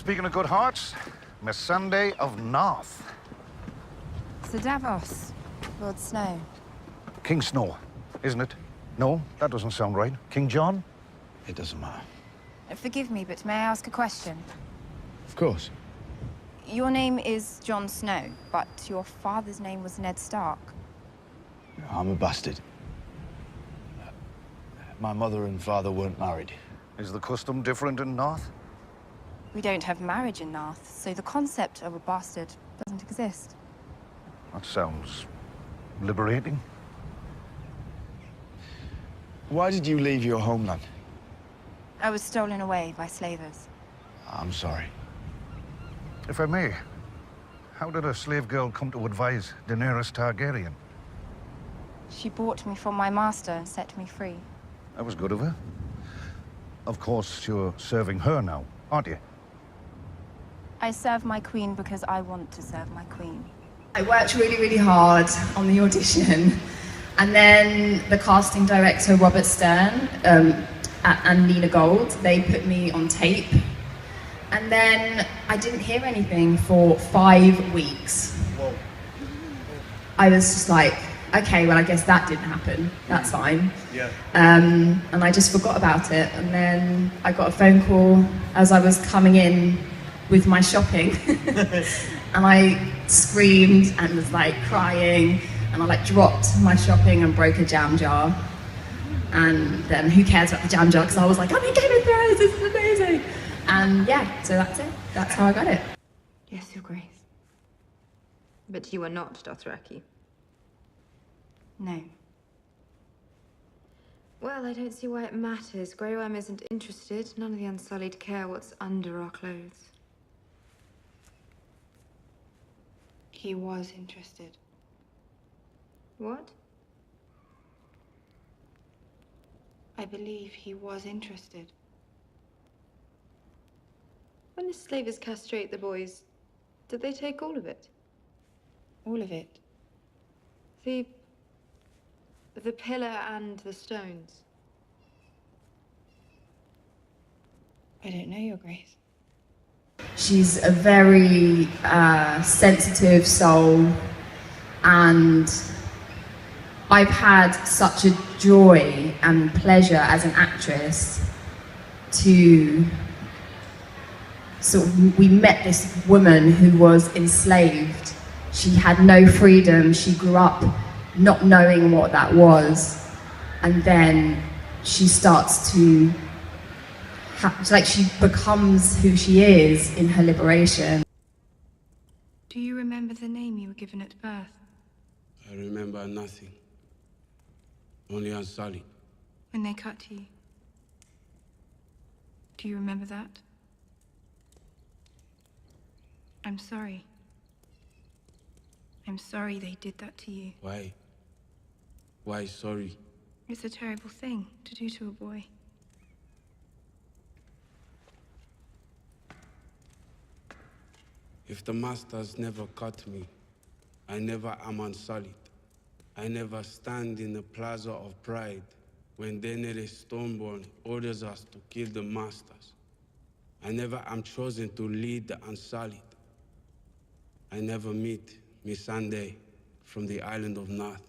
Speaking of good hearts, Miss Sunday of North. Sir Davos, Lord Snow. King Snow, isn't it? No, that doesn't sound right. King John? It doesn't matter. Forgive me, but may I ask a question? Of course. Your name is Jon Snow, but your father's name was Ned Stark. I'm a bastard. My mother and father weren't married. Is the custom different in North? We don't have marriage in North, so the concept of a bastard doesn't exist. That sounds liberating. Why did you leave your homeland? I was stolen away by slavers. I'm sorry. If I may, how did a slave girl come to advise Daenerys Targaryen? She bought me from my master and set me free. That was good of her. Of course, you're serving her now, aren't you? I serve my queen because I want to serve my queen. I worked really, really hard on the audition. And then the casting director, Robert Stern, and Nina Gold, they put me on tape. And then I didn't hear anything for 5 weeks. Whoa. I was just like, okay, well, I guess that didn't happen. That's fine. Yeah. And I just forgot about it. And then I got a phone call as I was coming in with my shopping. And I screamed and was like crying. And I like dropped my shopping and broke a jam jar. And then who cares about the jam jar? Because I was like, I'm in Game of Thrones, this is amazing. And yeah, so that's it. That's how I got it. Yes, Your Grace. But you are not Dothraki. No. Well, I don't see why it matters. Grey Worm isn't interested. None of the Unsullied care what's under our clothes. He was interested. What? I believe he was interested. When the slavers castrate the boys, did they take all of it? All of it. The pillar and the stones. I don't know, Your Grace. She's a very sensitive soul, and I've had such a joy and pleasure as an actress to we met this woman who was enslaved. She had no freedom. She grew up not knowing what that was. And then she starts to, she becomes who she is in her liberation. Do you remember the name you were given at birth? I remember nothing. Only Unsullied. When they cut you? Do you remember that? I'm sorry. I'm sorry they did that to you. Why? Why sorry? It's a terrible thing to do to a boy. If the masters never cut me, I never am Unsullied. I never stand in the plaza of pride when Daenerys Stormborn orders us to kill the masters. I never am chosen to lead the Unsullied. I never meet Miss Sunday from the island of North.